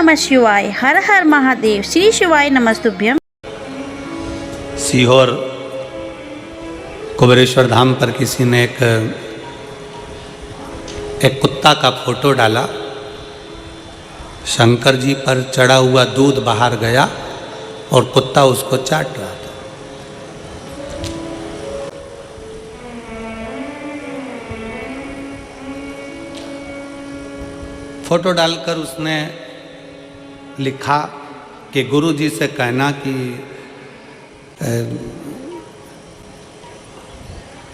नमः शिवाय। हर हर महादेव। श्री शिवाय नमस्तुभ्यम। सीहोर कुबेरेश्वर धाम पर किसी ने एक कुत्ता का फोटो डाला। शंकर जी पर चढ़ा हुआ दूध बाहर गया और कुत्ता उसको चाट रहा था। फोटो डालकर उसने लिखा कि गुरु जी से कहना कि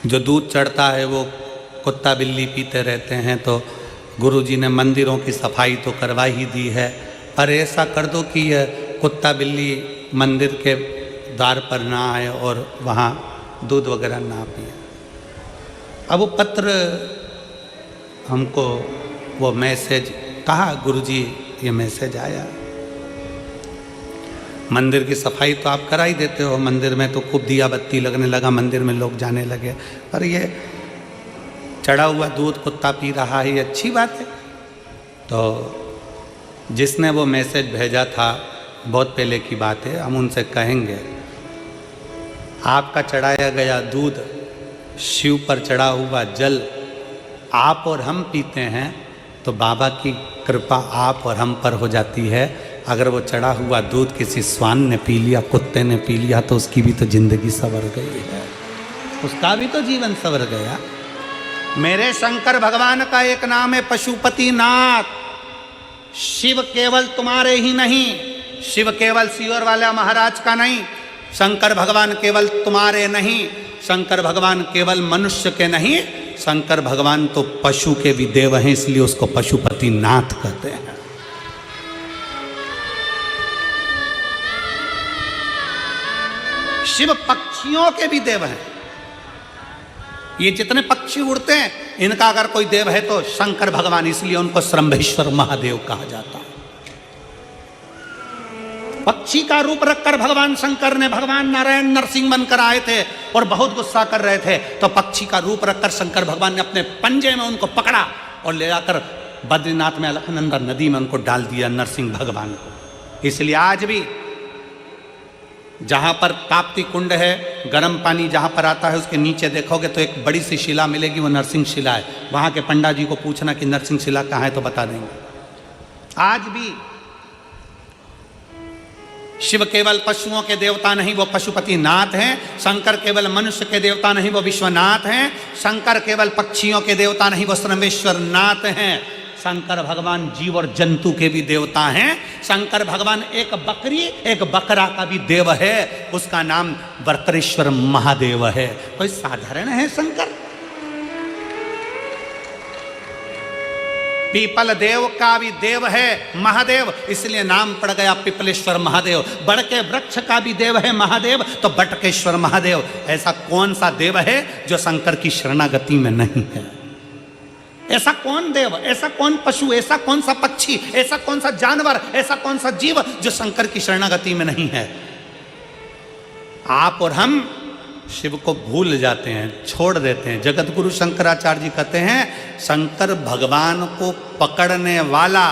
जो दूध चढ़ता है वो कुत्ता बिल्ली पीते रहते हैं, तो गुरु जी ने मंदिरों की सफाई तो करवा ही दी है, पर ऐसा कर दो कि यह कुत्ता बिल्ली मंदिर के द्वार पर ना आए और वहाँ दूध वगैरह ना पिए। अब वो पत्र हमको वो मैसेज कहा, गुरुजी ये मैसेज आया। मंदिर की सफाई तो आप करा ही देते हो, मंदिर में तो खूब दिया बत्ती लगने लगा, मंदिर में लोग जाने लगे, पर ये चढ़ा हुआ दूध कुत्ता पी रहा है, ये अच्छी बात है। तो जिसने वो मैसेज भेजा था, बहुत पहले की बात है, हम उनसे कहेंगे आपका चढ़ाया गया दूध, शिव पर चढ़ा हुआ जल आप और हम पीते हैं तो बाबा की कृपा आप और हम पर हो जाती है। अगर वो चढ़ा हुआ दूध किसी स्वान ने पी लिया, कुत्ते ने पी लिया, तो उसकी भी तो जिंदगी संवर गई है, उसका भी तो जीवन संवर गया। मेरे शंकर भगवान का एक नाम है पशुपति नाथ। शिव केवल तुम्हारे ही नहीं, शिव केवल सीहोर वाला महाराज का नहीं, शंकर भगवान केवल तुम्हारे नहीं, शंकर भगवान केवल मनुष्य के नहीं, शंकर भगवान तो पशु के भी देव हैं, इसलिए उसको पशुपति नाथ कहते हैं। शिव पक्षियों के भी देव हैं। ये जितने पक्षी उड़ते हैं, इनका अगर कोई देव है तो शंकर भगवान, इसलिए उनको श्रंभेश्वर महादेव कहा जाता है। पक्षी का रूप रखकर भगवान शंकर ने, भगवान नारायण नरसिंह बनकर आए थे और बहुत गुस्सा कर रहे थे, तो पक्षी का रूप रखकर शंकर भगवान ने अपने पंजे में उनको पकड़ा और ले जाकर बद्रीनाथ में अलकनंदा नदी में उनको डाल दिया, नरसिंह भगवान को। इसलिए आज भी जहाँ पर ताप्ती कुंड है, गर्म पानी जहाँ पर आता है, उसके नीचे देखोगे तो एक बड़ी सी शिला मिलेगी, वो नरसिंह शिला है। वहाँ के पंडा जी को पूछना कि नरसिंह शिला कहाँ है, तो बता देंगे। आज भी शिव केवल पशुओं के देवता नहीं, वो पशुपति नाथ हैं। शंकर केवल मनुष्य के देवता नहीं, वो विश्वनाथ हैं। शंकर केवल पक्षियों के देवता नहीं, वो श्रमेश्वर नाथ हैं। शंकर भगवान जीव और जंतु के भी देवता हैं। शंकर भगवान एक बकरी एक बकरा का भी देव है, उसका नाम बकरेश्वर महादेव है। कोई साधारण है शंकर? पीपल देव का भी देव है महादेव, इसलिए नाम पड़ गया पिपलेश्वर महादेव। बड़ के वृक्ष का भी देव है महादेव, तो बटकेश्वर महादेव। ऐसा कौन सा देव है जो शंकर की शरणागति में नहीं है? ऐसा कौन देव, ऐसा कौन पशु, ऐसा कौन सा पक्षी, ऐसा कौन सा जानवर, ऐसा कौन सा जीव जो शंकर की शरणागति में नहीं है? आप और हम शिव को भूल जाते हैं, छोड़ देते हैं। जगत गुरु शंकराचार्य जी कहते हैं, शंकर भगवान को पकड़ने वाला,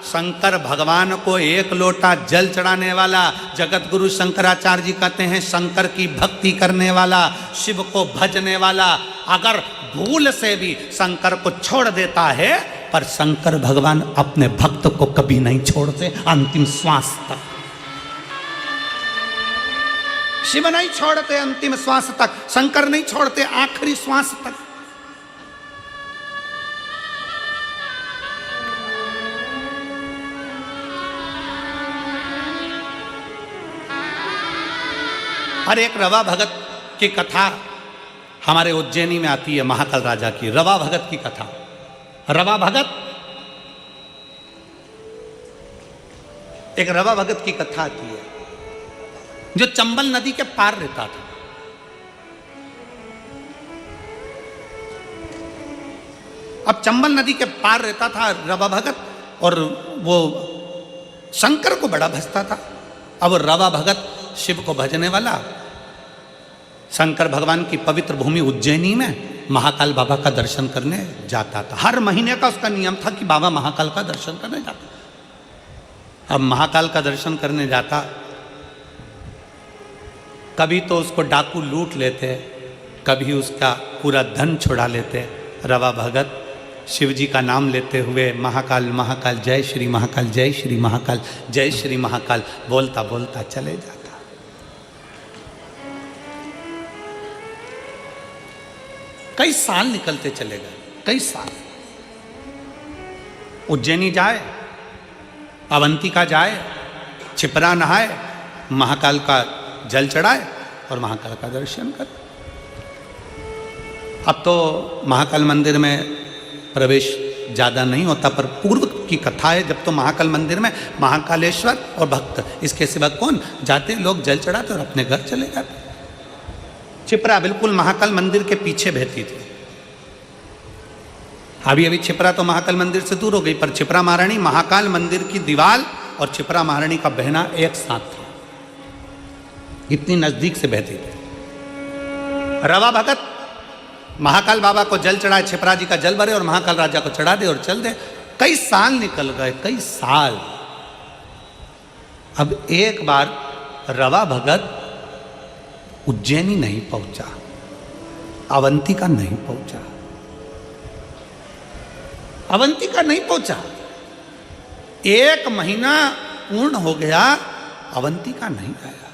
शंकर भगवान को एक लोटा जल चढ़ाने वाला, जगत गुरु शंकराचार्य जी कहते हैं शंकर की भक्ति करने वाला, शिव को भजने वाला, अगर भूल से भी शंकर को छोड़ देता है, पर शंकर भगवान अपने भक्त को कभी नहीं छोड़ते अंतिम श्वास तक। शिव नहीं छोड़ते अंतिम श्वास तक, शंकर नहीं छोड़ते आखिरी श्वास तक। हर एक रवा भगत की कथा हमारे उज्जैनी में आती है, महाकाल राजा की रवा भगत की कथा। रवा भगत, एक रवा भगत की कथा आती है जो चंबल नदी के पार रहता था। अब चंबल नदी के पार रहता था रवा भगत, और वो शंकर को बड़ा भजता था। अब रवा भगत शिव को भजने वाला शंकर भगवान की पवित्र भूमि उज्जैनी में महाकाल बाबा का दर्शन करने जाता था। हर महीने का उसका नियम था कि बाबा महाकाल का दर्शन करने जाता। अब महाकाल का दर्शन करने जाता, कभी तो उसको डाकू लूट लेते, कभी उसका पूरा धन छुड़ा लेते। रवा भगत शिव जी का नाम लेते हुए महाकाल महाकाल जय श्री महाकाल जय श्री महाकाल जय श्री महाकाल बोलता बोलता चले जाता। कई साल निकलते चले गए, कई साल। उज्जैनी जाए, अवंतिका जाए, छिपरा नहाए, महाकाल का जल चढ़ाए और महाकाल का दर्शन करे। अब तो महाकाल मंदिर में प्रवेश ज़्यादा नहीं होता, पर पूर्व की कथा है जब तो महाकाल मंदिर में महाकालेश्वर और भक्त, इसके सिवा कौन जाते, लोग जल चढ़ाते और अपने घर चले जाते। छिपरा बिल्कुल महाकाल मंदिर के पीछे बहती थी। अभी अभी छिपरा तो महाकाल मंदिर से दूर हो गई, पर छिपरा महारानी महाकाल मंदिर की दीवार और छिपरा महारानी का बहना एक साथ था, इतनी नजदीक से बहती थी। रवा भगत महाकाल बाबा को जल चढ़ाए, छिपरा जी का जल भरे और महाकाल राजा को चढ़ा दे और चल दे। कई साल निकल गए, कई साल। अब एक बार रवा भगत उज्जैनी नहीं पहुंचा, अवंतिका नहीं पहुंचा, अवंतिका नहीं पहुंचा। 1 महीना पूर्ण हो गया, अवंतिका नहीं आया।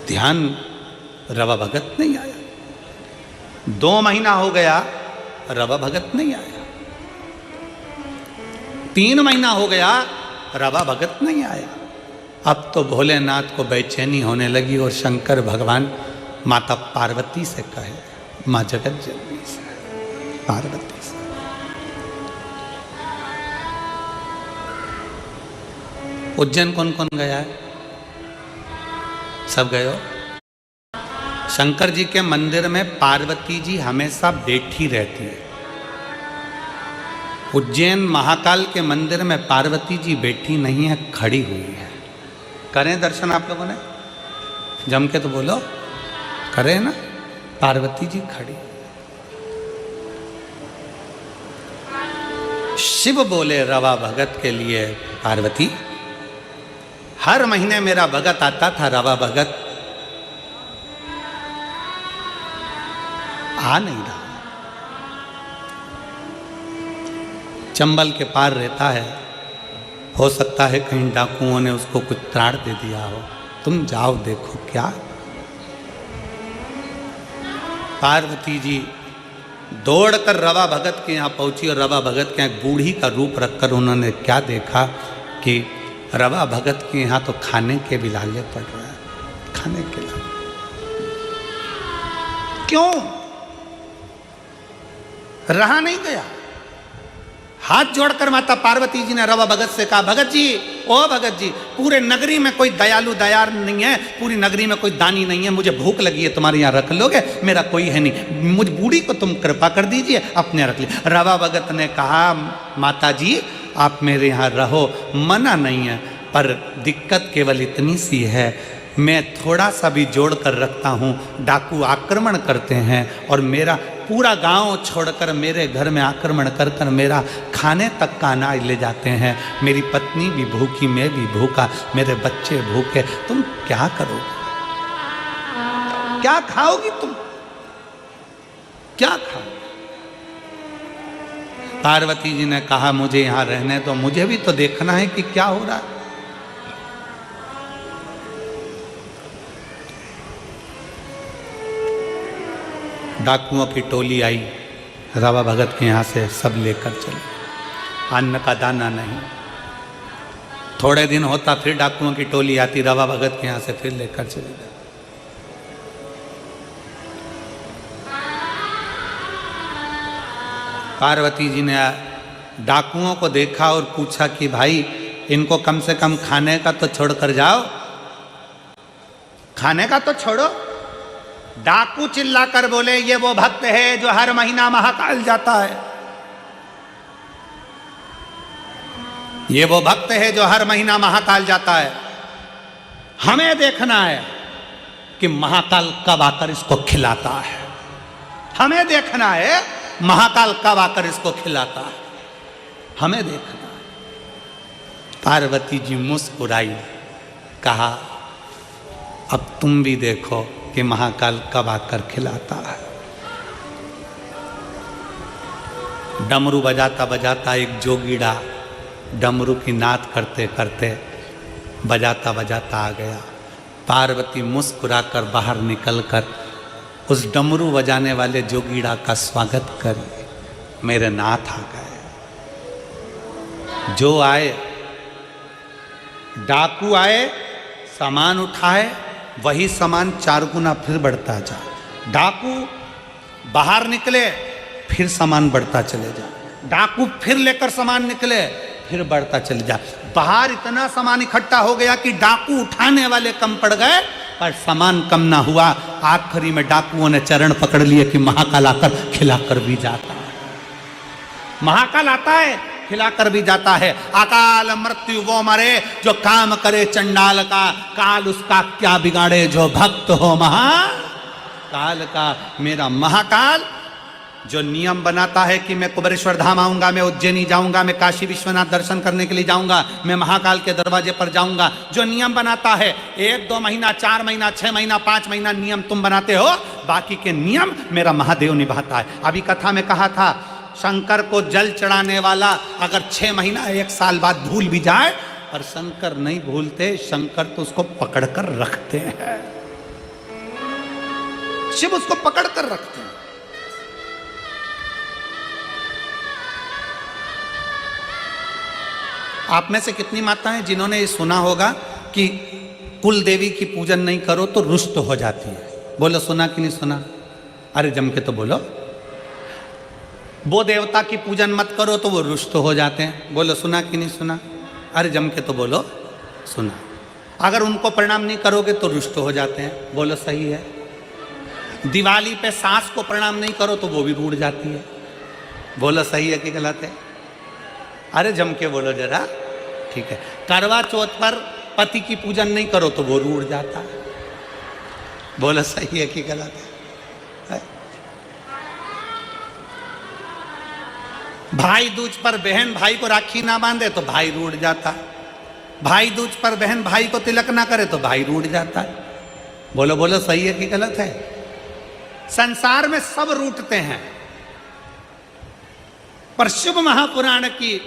ध्यान रवा भगत नहीं आया। 2 महीना हो गया, रवा भगत नहीं आया। 3 महीना हो गया, रवा भगत नहीं आया। अब तो भोलेनाथ को बेचैनी होने लगी और शंकर भगवान माता पार्वती से कहे, माँ जगत जननी से, पार्वती से, उज्जैन कौन कौन गया है? सब गए हो? शंकर जी के मंदिर में पार्वती जी हमेशा बैठी रहती है। उज्जैन महाकाल के मंदिर में पार्वती जी बैठी नहीं है, खड़ी हुई है। करें दर्शन आप लोगों ने? जम के तो बोलो, करें ना? पार्वती जी खड़ी। शिव बोले रवा भगत के लिए, पार्वती हर महीने मेरा भगत आता था, रवा भगत आ नहीं रहा। चंबल के पार रहता है, हो सकता है कहीं डाकुओं ने उसको कुछ त्राण दे दिया हो, तुम जाओ देखो क्या। पार्वती जी दौड़कर रवा भगत के यहाँ पहुंची और रवा भगत के यहाँ एक बूढ़ी का रूप रखकर उन्होंने क्या देखा कि रवा भगत के यहाँ तो खाने के भी लाले पड़ रहा है, खाने के लाले। क्यों? रहा नहीं गया। हाथ जोड़कर माता पार्वती जी ने रवा भगत से कहा, भगत जी, ओ भगत जी, पूरे नगरी में कोई दयालु दयार नहीं है, पूरी नगरी में कोई दानी नहीं है, मुझे भूख लगी है, तुम्हारे यहाँ रख लोगे? मेरा कोई है नहीं, मुझ बूढ़ी को तुम कृपा कर दीजिए, अपने रख लीजिए। रवा भगत ने कहा, माता जी आप मेरे यहाँ रहो, मना नहीं है, पर दिक्कत केवल इतनी सी है, मैं थोड़ा सा भी जोड़ कर रखता हूँ, डाकू आक्रमण करते हैं और मेरा पूरा गांव छोड़कर मेरे घर में आक्रमण कर कर मेरा खाने तक का अनाज ले जाते हैं। मेरी पत्नी भी भूखी, मैं भी भूखा, मेरे बच्चे भूखे, तुम क्या करोगे? क्या खाओगी तुम? क्या खाओ? पार्वती जी ने कहा, मुझे यहाँ रहने दो, मुझे भी तो देखना है कि क्या हो रहा है। डाकुओं की टोली आई, रवा भगत के यहाँ से सब लेकर चले। अन्न का दाना नहीं। थोड़े दिन होता फिर डाकुओं की टोली आती, रवा भगत के यहाँ से फिर लेकर चले गए। पार्वती जी ने डाकुओं को देखा और पूछा कि भाई इनको कम से कम खाने का तो छोड़ कर जाओ, खाने का तो छोड़ो। डाकू चिल्लाकर बोले, ये वो भक्त है जो हर महीना महाकाल जाता है, ये वो भक्त है जो हर महीना महाकाल जाता है, हमें देखना है कि महाकाल कब आकर इसको खिलाता है, हमें देखना है महाकाल कब आकर इसको खिलाता है। हमें देखना। पार्वती जी मुस्कुराई, कहा अब तुम भी देखो कि महाकाल कब आकर खिलाता है। डमरू बजाता बजाता एक जोगीड़ा डमरू की नाद करते करते बजाता बजाता आ गया। पार्वती मुस्कुराकर बाहर निकलकर उस डमरू बजाने वाले जोगीड़ा का स्वागत कर मेरे नाथ आ गए। जो आए, डाकू आए, सामान उठाए, वही सामान 4 गुना फिर बढ़ता जा। डाकू बाहर निकले, फिर सामान बढ़ता चले जा। डाकू फिर लेकर सामान निकले, फिर बढ़ता चले जा। बाहर इतना सामान इकट्ठा हो गया कि डाकू उठाने वाले कम पड़ गए, पर सामान कम ना हुआ। आखिरी में डाकुओं ने चरण पकड़ लिए कि महाकाल आकर खिलाकर भी जाता है। महाकाल आता है, खिलाकर भी जाता है। अकाल मृत्यु वो मरे जो काम करे चंडाल का, काल उसका क्या बिगाड़े जो भक्त हो महाकाल का। मेरा महाकाल जो नियम बनाता है कि मैं कुबेरेश्वर धाम आऊंगा, मैं उज्जैनी जाऊंगा, मैं काशी विश्वनाथ दर्शन करने के लिए जाऊंगा, मैं महाकाल के दरवाजे पर जाऊंगा, जो नियम बनाता है 1, 2 महीना, 4 महीना, 6 महीना, 5 महीना नियम तुम बनाते हो, बाकी के नियम मेरा महादेव निभाता है। अभी कथा में कहा था शंकर को जल चढ़ाने वाला अगर 6 महीना 1 साल बाद भूल भी जाए, पर शंकर नहीं भूलते, शंकर तो उसको पकड़कर रखते हैं। शिव उसको पकड़कर रखते हैं। आप में से कितनी माताएं जिन्होंने ये सुना होगा कि कुल देवी की पूजन नहीं करो तो रुष्ट हो जाती है? बोलो सुना कि नहीं सुना? अरे जम के तो बोलो। वो देवता की पूजन मत करो तो वो रुष्ट हो जाते हैं। बोलो सुना कि नहीं सुना? अरे जम के तो बोलो सुना। अगर उनको प्रणाम नहीं करोगे तो रुष्ट हो जाते हैं। बोलो सही है। दिवाली पे सास को प्रणाम नहीं करो तो वो भी रूठ जाती है। बोलो सही है कि गलत है? अरे जम के बोलो जरा, ठीक है। करवा चौथ पर पति की पूजन नहीं करो तो वो रूठ जाता है। बोलो सही है कि गलत है? भाई दूज पर बहन भाई को राखी ना बांधे तो भाई रूठ जाता है। भाई दूज पर बहन भाई को तिलक ना करे तो भाई रूठ जाता है। बोलो बोलो सही है कि गलत है? संसार में सब रूठते हैं, पर शिव महापुराण की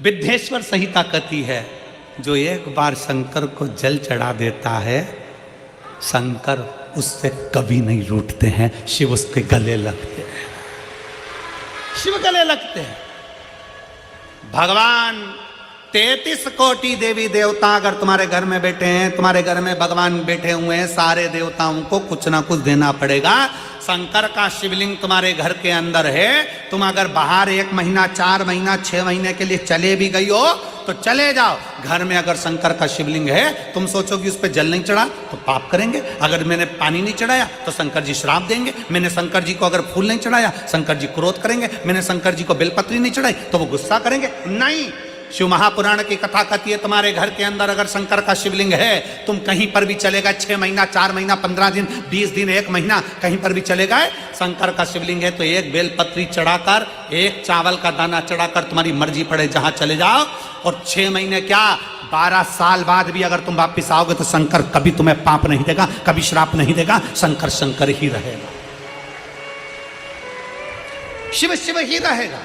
विद्येश्वर संहिता कहती है जो एक बार शंकर को जल चढ़ा देता है, शंकर उससे कभी नहीं रूठते हैं। शिव उसके गले लगते हैं। शिव गले लगते हैं। भगवान 33 कोटि देवी देवता अगर तुम्हारे घर में बैठे हैं, तुम्हारे घर में भगवान बैठे हुए हैं, सारे देवताओं को कुछ ना कुछ देना पड़ेगा। शंकर का शिवलिंग तुम्हारे घर के अंदर है। तुम अगर बाहर 1 महीना, 4 महीना, 6 महीने के लिए चले भी गई हो तो चले जाओ। घर में अगर शंकर का शिवलिंग है, तुम सोचोगे उस पर जल नहीं चढ़ा तो पाप करेंगे। अगर मैंने पानी नहीं चढ़ाया तो शंकर जी श्राप देंगे। मैंने शंकर जी को अगर फूल नहीं चढ़ाया, शंकर जी क्रोध करेंगे। मैंने शंकर जी को बेलपत्री नहीं चढ़ाई तो वो गुस्सा करेंगे। नहीं, शिव महापुराण की कथा कहती है तुम्हारे घर के अंदर अगर शंकर का शिवलिंग है, तुम कहीं पर भी चले गए, 6 महीना, 4 महीना, 15 दिन, 20 दिन, 1 महीना, कहीं पर भी चले गए, शंकर का शिवलिंग है तो 1 बेलपत्री चढ़ाकर, 1 चावल का दाना चढ़ाकर तुम्हारी मर्जी पड़े जहां चले जाओ। और 6 महीने क्या 12 साल बाद भी अगर तुम वापिस आओगे तो शंकर कभी तुम्हें पाप नहीं देगा, कभी श्राप नहीं देगा। शंकर शंकर ही रहेगा, शिव शिव ही रहेगा।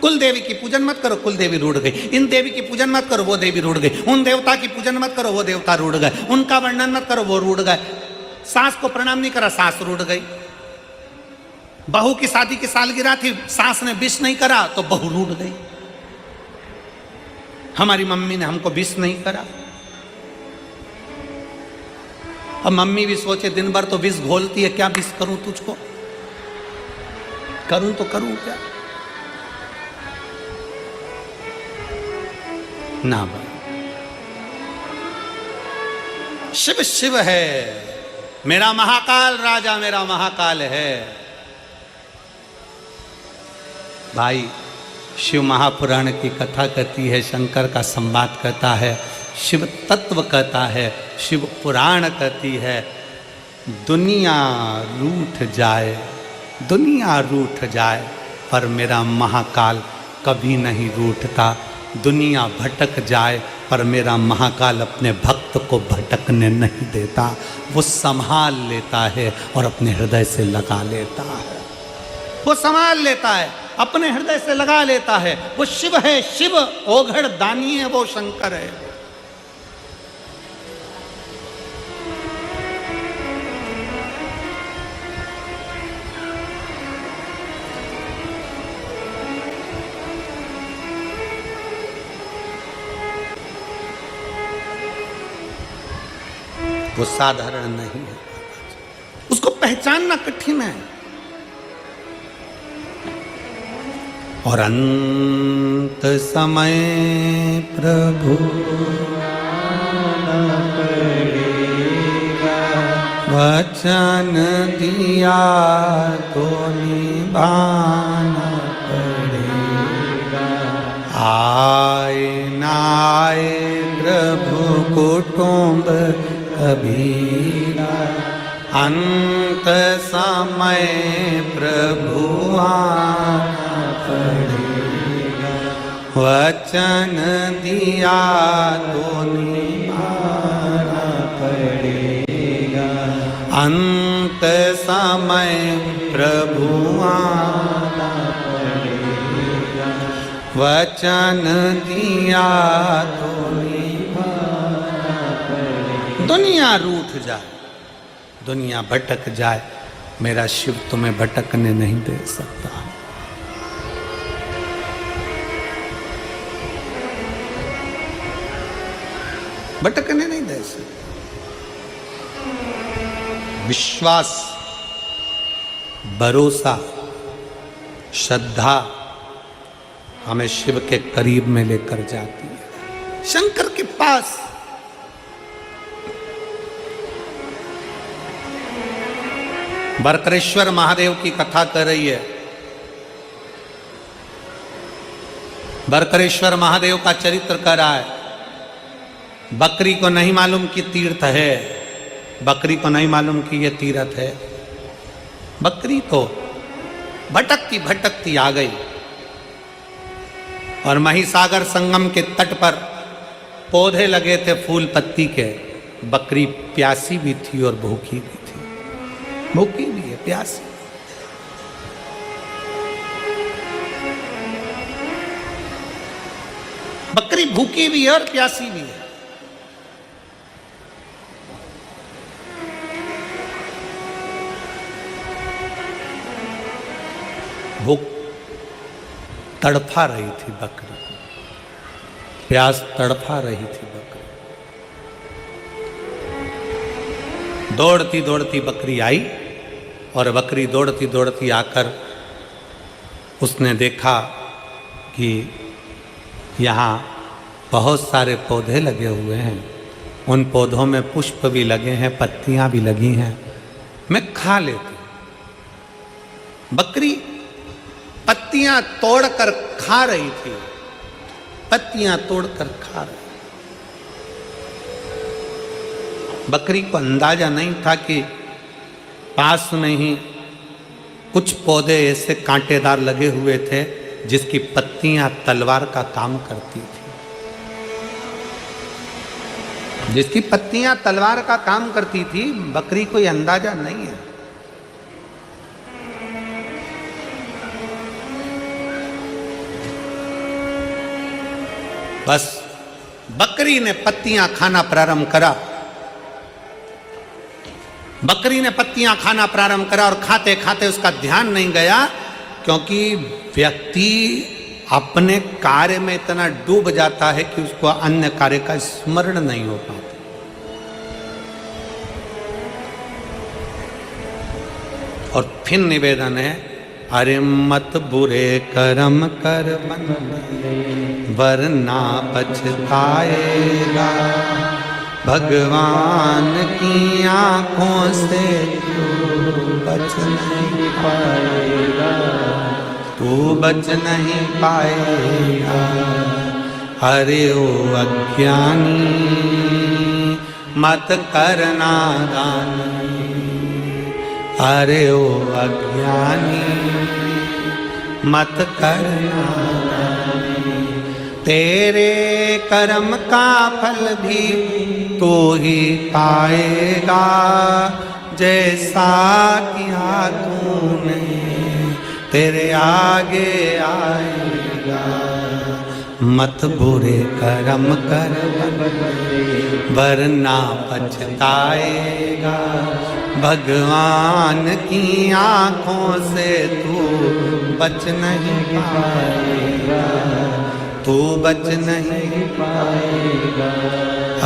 कुल देवी की पूजन मत करो, कुल देवी रूठ गई। इन देवी की पूजन मत करो, वो देवी रूठ गई। उन देवता की पूजन मत करो, वो देवता रूठ गए। उनका वर्णन मत करो, वो रूठ गए। सास को प्रणाम नहीं करा, सास रूठ गई। बहू की शादी की सालगिरह थी, सास ने विश नहीं करा तो बहू रूठ गई। हमारी मम्मी ने हमको विश नहीं करा। अब मम्मी भी सोचे दिन भर तो विष घोलती है, क्या विष करूं तुझको, करूं तो करूं क्या ना। शिव शिव है, मेरा महाकाल राजा, मेरा महाकाल है। भाई शिव महापुराण की कथा कहती है, शंकर का संवाद कहता है, शिव तत्व कहता है, शिव पुराण कहती है। दुनिया रूठ जाए दुनिया रूठ जाए पर मेरा महाकाल कभी नहीं रूठता। दुनिया भटक जाए पर मेरा महाकाल अपने भक्त को भटकने नहीं देता। वो संभाल लेता है और अपने हृदय से लगा लेता है। वो संभाल लेता है, अपने हृदय से लगा लेता है। वो शिव है, शिव ओघड़ दानी है, वो शंकर है। वो साधारण नहीं है, उसको पहचानना कठिन है। और अंत समय प्रभु वचन दिया तो निभाना पड़ेगा। आए ना आए प्रभु कुटुंब कबीरा, अंत समय प्रभु आना पड़ेगा। वचन दिया तो निभाना पड़ेगा। अंत समय प्रभु आना पड़ेगा। वचन दिया तो दुनिया रूठ जाए, दुनिया भटक जाए, मेरा शिव तुम्हें भटकने नहीं दे सकता। भटकने नहीं दे सकता। विश्वास, भरोसा, श्रद्धा हमें शिव के करीब में लेकर जाती है, शंकर के पास। बरकरेश्वर महादेव की कथा कर रही है। बरकरेश्वर महादेव का चरित्र कर रहा है। बकरी को नहीं मालूम कि तीर्थ है, बकरी को नहीं मालूम कि यह तीर्थ है। बकरी तो भटकती भटकती आ गई और महिसागर संगम के तट पर पौधे लगे थे फूल पत्ती के। बकरी प्यासी भी थी और भूखी भी थी। भूखी भी है, प्यासी। बकरी भूखी भी है और प्यासी भी है। भूख तड़फा रही थी बकरी, प्यास तड़फा रही थी बकरी। दौड़ती दौड़ती बकरी आई और बकरी दौड़ती दौड़ती आकर उसने देखा कि यहाँ बहुत सारे पौधे लगे हुए हैं। उन पौधों में पुष्प भी लगे हैं, पत्तियां भी लगी हैं, मैं खा लेती। बकरी पत्तियां तोड़कर खा रही थी, पत्तियां तोड़कर खा रही। बकरी को अंदाजा नहीं था कि पास में ही कुछ पौधे ऐसे कांटेदार लगे हुए थे जिसकी पत्तियां तलवार का काम करती थी। जिसकी पत्तियां तलवार का काम करती थी, बकरी को यह अंदाजा नहीं है। बस बकरी ने पत्तियां खाना प्रारंभ करा। बकरी ने पत्तियां खाना प्रारंभ करा और खाते खाते उसका ध्यान नहीं गया, क्योंकि व्यक्ति अपने कार्य में इतना डूब जाता है कि उसको अन्य कार्य का स्मरण नहीं हो पाता। और फिर निवेदन है, अरे मत बुरे कर्म कर बंदे वरना पछताएगा। भगवान की आंखों से बच नहीं पाएगा, तू बच नहीं पाएगा। अरे ओ अज्ञानी मत करना दानी, अरे ओ अज्ञानी मत करना, तेरे कर्म का फल भी तू ही पाएगा, जैसा किया तूने तेरे आगे आएगा। मत बुरे कर्म कर वरना पछताएगा, भगवान की आँखों से तू बच नहीं पाएगा, तू बच नहीं पाएगा।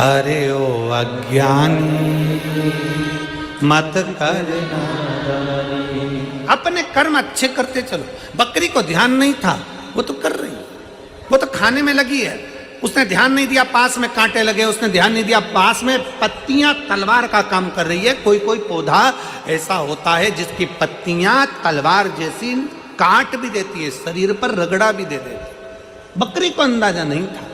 अरे ओ अज्ञानी मत करना, अपने कर्म अच्छे करते चलो। बकरी को ध्यान नहीं था, वो तो कर रही, वो तो खाने में लगी है, उसने ध्यान नहीं दिया पास में कांटे लगे, उसने ध्यान नहीं दिया पास में पत्तियां तलवार का काम कर रही है। कोई कोई पौधा ऐसा होता है जिसकी पत्तियां तलवार जैसी काट भी देती है, शरीर पर रगड़ा भी दे देती है। बकरी को अंदाजा नहीं था।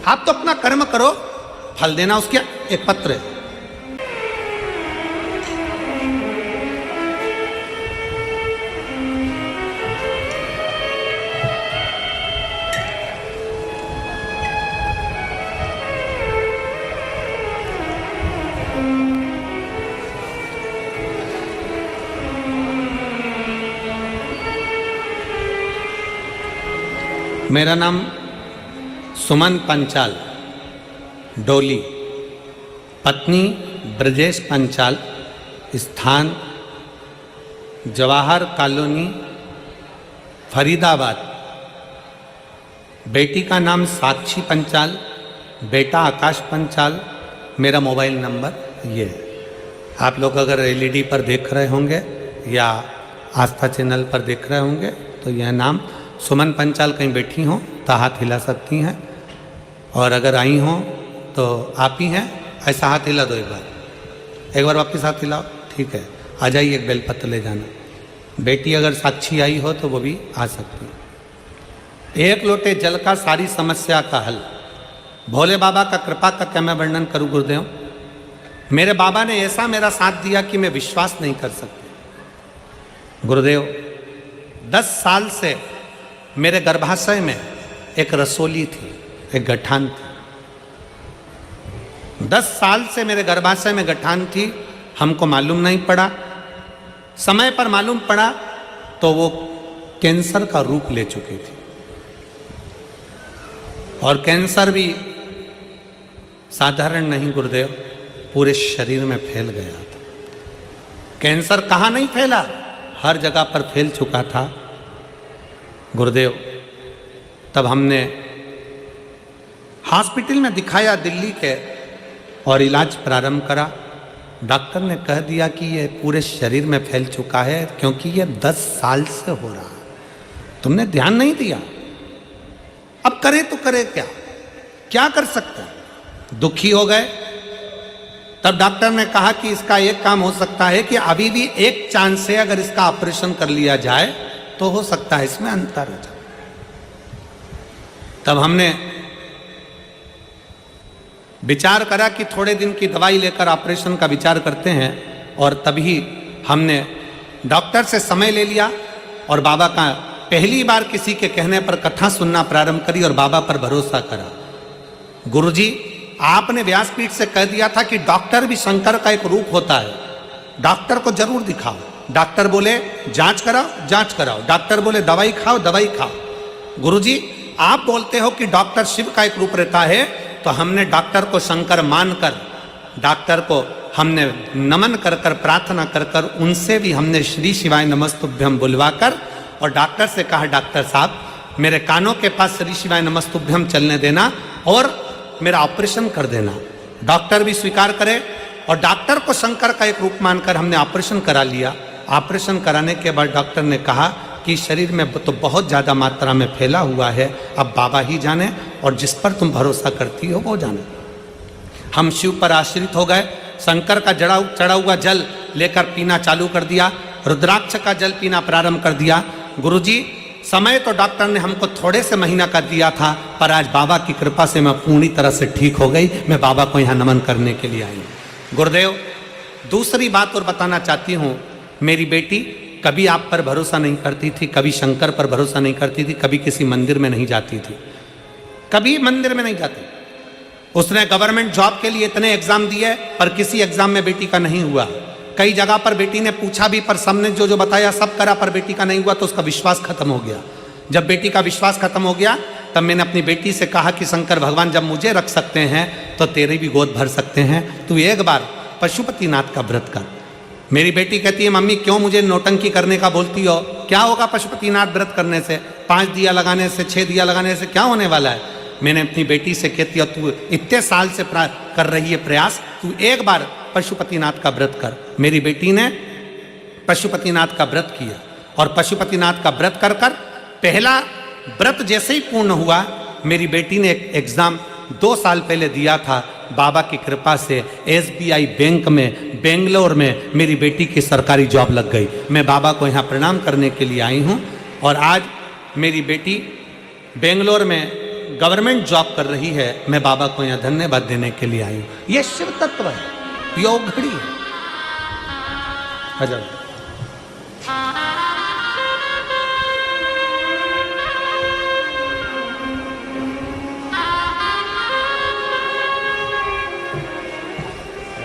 आप तो अपना कर्म करो, फल देना उसके एक पत्र है। मेरा नाम सुमन पंचाल, डोली, पत्नी ब्रजेश पंचाल, स्थान जवाहर कॉलोनी, फरीदाबाद। बेटी का नाम साक्षी पंचाल, बेटा आकाश पंचाल। मेरा मोबाइल नंबर ये है। आप लोग अगर एलईडी पर देख रहे होंगे या आस्था चैनल पर देख रहे होंगे तो यह नाम सुमन पंचाल कहीं बैठी हों तो हाथ हिला सकती हैं, और अगर आई हों तो आप ही हैं, ऐसा हाथ हिला दो एक बार वापस हाथ हिलाओ, ठीक है। आ जाइए, एक बेलपत्र ले जाना। बेटी अगर साक्षी आई हो तो वो भी आ सकती है। एक लोटे जल का सारी समस्या का हल। भोले बाबा का कृपा का क्या मैं वर्णन करूं गुरुदेव। मेरे बाबा ने ऐसा मेरा साथ दिया कि मैं विश्वास नहीं कर सकती। गुरुदेव 10 साल से मेरे गर्भाशय में एक रसोली थी, एक गठान थी। 10 साल से मेरे गर्भाशय में गठान थी, हमको मालूम नहीं पड़ा। समय पर मालूम पड़ा तो वो कैंसर का रूप ले चुकी थी, और कैंसर भी साधारण नहीं गुरुदेव, पूरे शरीर में फैल गया था। कैंसर कहाँ नहीं फैला, हर जगह पर फैल चुका था गुरुदेव। तब हमने हॉस्पिटल में दिखाया दिल्ली के और इलाज प्रारंभ करा। डॉक्टर ने कह दिया कि ये पूरे शरीर में फैल चुका है, क्योंकि ये 10 साल से हो रहा है, तुमने ध्यान नहीं दिया। अब करे तो करे क्या, क्या कर सकते हैं। दुखी हो गए। तब डॉक्टर ने कहा कि इसका एक काम हो सकता है कि अभी भी एक चांस से अगर इसका ऑपरेशन कर लिया जाए तो हो सकता है इसमें अंतर हो जाए। तब हमने विचार करा कि थोड़े दिन की दवाई लेकर ऑपरेशन का विचार करते हैं, और तभी हमने डॉक्टर से समय ले लिया और बाबा का पहली बार किसी के कहने पर कथा सुनना प्रारंभ करी और बाबा पर भरोसा करा। गुरुजी, आपने व्यासपीठ से कह दिया था कि डॉक्टर भी शंकर का एक रूप होता है, डॉक्टर को जरूर दिखाओ। डॉक्टर बोले जांच कराओ, जांच कराओ। डॉक्टर बोले दवाई खाओ, दवाई खाओ। गुरुजी, आप बोलते हो कि डॉक्टर शिव का एक रूप रहता है, तो हमने डॉक्टर को शंकर मानकर, डॉक्टर को हमने नमन कर कर, प्रार्थना कर कर, उनसे भी हमने श्री शिवाय नमस्तुभ्यम बुलवाकर और डॉक्टर से कहा, डॉक्टर साहब मेरे कानों के पास श्री शिवाय नमस्तुभ्यम चलने देना और मेरा ऑपरेशन कर देना। डॉक्टर भी स्वीकार करे, और डॉक्टर को शंकर का एक रूप मानकर हमने ऑपरेशन करा लिया। ऑपरेशन कराने के बाद डॉक्टर ने कहा कि शरीर में तो बहुत ज़्यादा मात्रा में फैला हुआ है, अब बाबा ही जाने और जिस पर तुम भरोसा करती हो वो जाने। हम शिव पर आश्रित हो गए। शंकर का चढ़ा हुआ जल लेकर पीना चालू कर दिया, रुद्राक्ष का जल पीना प्रारंभ कर दिया। गुरुजी, समय तो डॉक्टर ने हमको थोड़े से महीना का दिया था, पर आज बाबा की कृपा से मैं पूरी तरह से ठीक हो गई। मैं बाबा को यहाँ नमन करने के लिए आई। गुरुदेव, दूसरी बात और बताना चाहती हूँ, मेरी बेटी कभी आप पर भरोसा नहीं करती थी, कभी शंकर पर भरोसा नहीं करती थी, कभी किसी मंदिर में नहीं जाती थी, कभी मंदिर में नहीं जाती। उसने गवर्नमेंट जॉब के लिए इतने एग्जाम दिए पर किसी एग्जाम में बेटी का नहीं हुआ। कई जगह पर बेटी ने पूछा भी पर सबने जो जो बताया सब करा पर बेटी का नहीं हुआ, तो उसका विश्वास खत्म हो गया। जब बेटी का विश्वास खत्म हो गया तब मैंने अपनी बेटी से कहा कि शंकर भगवान जब मुझे रख सकते हैं तो तेरी भी गोद भर सकते हैं, तू एक बार पशुपतिनाथ का व्रत कर। मेरी बेटी कहती है मम्मी क्यों मुझे नौटंकी करने का बोलती हो, क्या होगा पशुपतिनाथ व्रत करने से, 5 दिया लगाने से 6 दिया लगाने से क्या होने वाला है। मैंने अपनी बेटी से कहती है तू इतने साल से कर रही है प्रयास, तू एक बार पशुपतिनाथ का व्रत कर। मेरी बेटी ने पशुपतिनाथ का व्रत किया और पशुपतिनाथ का व्रत कर कर पहला व्रत जैसे ही पूर्ण हुआ, मेरी बेटी ने एक एग्जाम 2 साल पहले दिया था। बाबा की कृपा से SBI बैंक में बेंगलोर में मेरी बेटी की सरकारी जॉब लग गई। मैं बाबा को यहाँ प्रणाम करने के लिए आई हूँ और आज मेरी बेटी बेंगलोर में गवर्नमेंट जॉब कर रही है। मैं बाबा को यहाँ धन्यवाद देने के लिए आई हूँ। ये शिव तत्व है, योग घड़ी है। अजब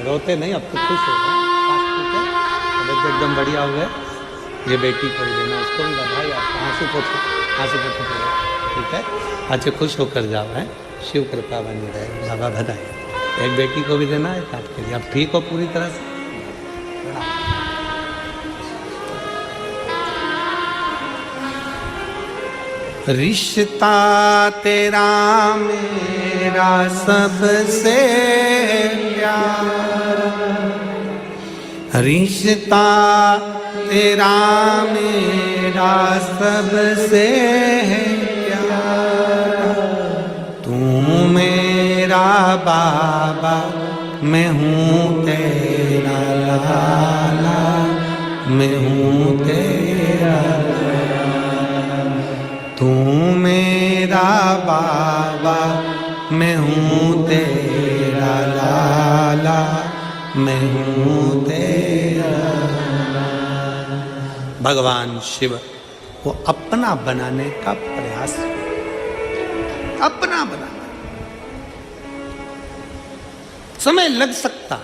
रोते नहीं, अब तो खुश हो गए, अब एकदम बढ़िया हुए। ये बेटी को भी देना, उसको भी बधाई। आप आंसू पोछो, ठीक है, अच्छे खुश होकर जाओ है, शिव कृपा बनी रहे, बाबा बधाई। एक बेटी को भी देना है आपके लिए। अब ठीक हो पूरी तरह से। रिश्ता तेरा मेरा सबसे प्यारा, रिश्ता तेरा मेरा सबसे प्यारा, तू मेरा बाबा मैं हूँ तेरा लाला, मैं हूँ तेरा तू मेरा बाबा मैं हूँ तेरा लाला, मैं हूँ तेरा। भगवान शिव को अपना बनाने का प्रयास, अपना बनाना। समय लग सकता,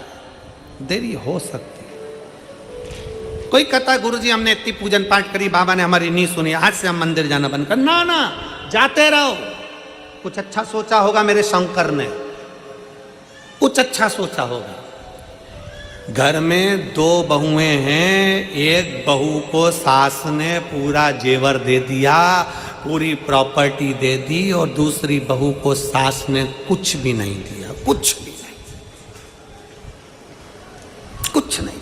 देरी हो सकती। कोई कहता है गुरुजी हमने इतनी पूजन पाठ करी, बाबा ने हमारी नहीं सुनी, आज से हम मंदिर जाना बंद कर। ना ना, जाते रहो। कुछ अच्छा सोचा होगा मेरे शंकर ने, कुछ अच्छा सोचा होगा। घर में 2 बहुएं हैं, एक बहू को सास ने पूरा जेवर दे दिया, पूरी प्रॉपर्टी दे दी, और दूसरी बहू को सास ने कुछ भी नहीं दिया, कुछ भी नहीं, कुछ नहीं।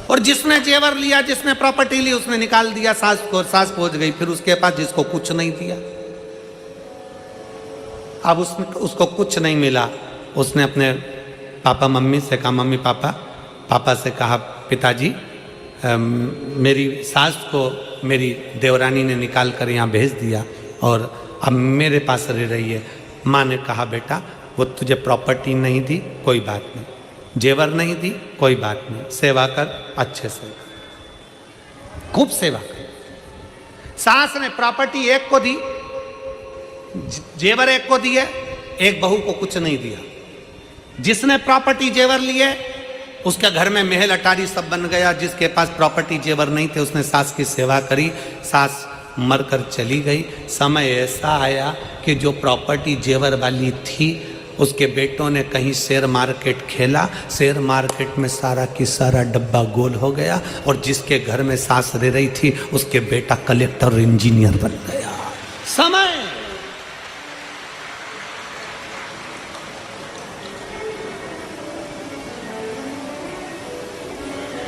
और जिसने जेवर लिया, जिसने प्रॉपर्टी ली, उसने निकाल दिया सास को, सास पहुंच गई फिर उसके पास जिसको कुछ नहीं दिया। अब उसको कुछ नहीं मिला, उसने अपने पापा मम्मी से कहा, मम्मी पापा से कहा, पिताजी मेरी सास को मेरी देवरानी ने निकाल कर यहाँ भेज दिया और अब मेरे पास रह रही है। माँ ने कहा बेटा वो तुझे प्रॉपर्टी नहीं दी, कोई बात नहीं, जेवर नहीं दी, कोई बात नहीं, सेवा कर, अच्छे से खूब सेवा कर। सास ने प्रॉपर्टी एक को दी, जेवर एक को दिए, एक बहू को कुछ नहीं दिया। जिसने प्रॉपर्टी जेवर लिए उसके घर में महल अटारी सब बन गया, जिसके पास प्रॉपर्टी जेवर नहीं थे उसने सास की सेवा करी, सास मरकर चली गई। समय ऐसा आया कि जो प्रॉपर्टी जेवर वाली थी उसके बेटों ने कहीं शेयर मार्केट खेला, शेयर मार्केट में सारा की सारा डब्बा गोल हो गया, और जिसके घर में सास रह रही थी उसके बेटा कलेक्टर और इंजीनियर बन गया। समय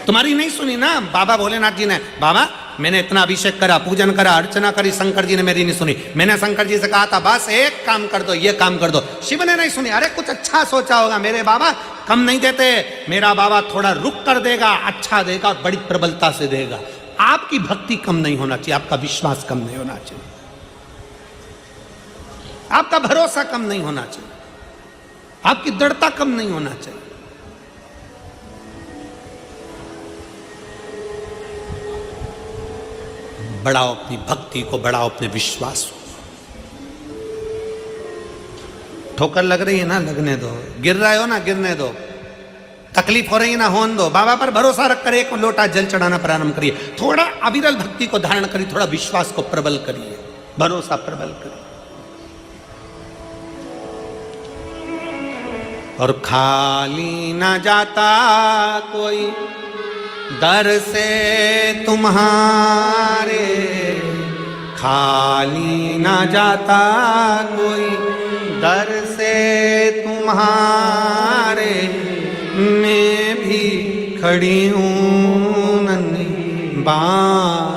तुम्हारी नहीं सुनी ना बाबा भोलेनाथ जी ने। बाबा मैंने इतना अभिषेक करा, पूजन करा, अर्चना करी, शंकर जी ने मेरी नहीं सुनी। मैंने शंकर जी से कहा था बस एक काम कर दो, ये काम कर दो, शिव ने नहीं सुनी। अरे कुछ अच्छा सोचा होगा, मेरे बाबा कम नहीं देते, मेरा बाबा थोड़ा रुक कर देगा, अच्छा देगा, बड़ी प्रबलता से देगा। आपकी भक्ति कम नहीं होना चाहिए, आपका विश्वास कम नहीं होना चाहिए, आपका भरोसा कम नहीं होना चाहिए। आपकी दृढ़ता कम नहीं होना चाहिए। बढ़ाओ अपनी भक्ति को, बढ़ाओ अपने विश्वास को। ठोकर लग रही है ना, लगने दो। गिर रहे हो ना, गिरने दो। तकलीफ हो रही है ना, होने दो। बाबा पर भरोसा रखकर एक लोटा जल चढ़ाना प्रारंभ करिए। थोड़ा अविरल भक्ति को धारण करिए, थोड़ा विश्वास को प्रबल करिए, भरोसा प्रबल करिए। और खाली ना जाता कोई दर से तुम्हारे, खाली ना जाता कोई दर से तुम्हारे, मैं भी खड़ी हूँ नन्ही बाँ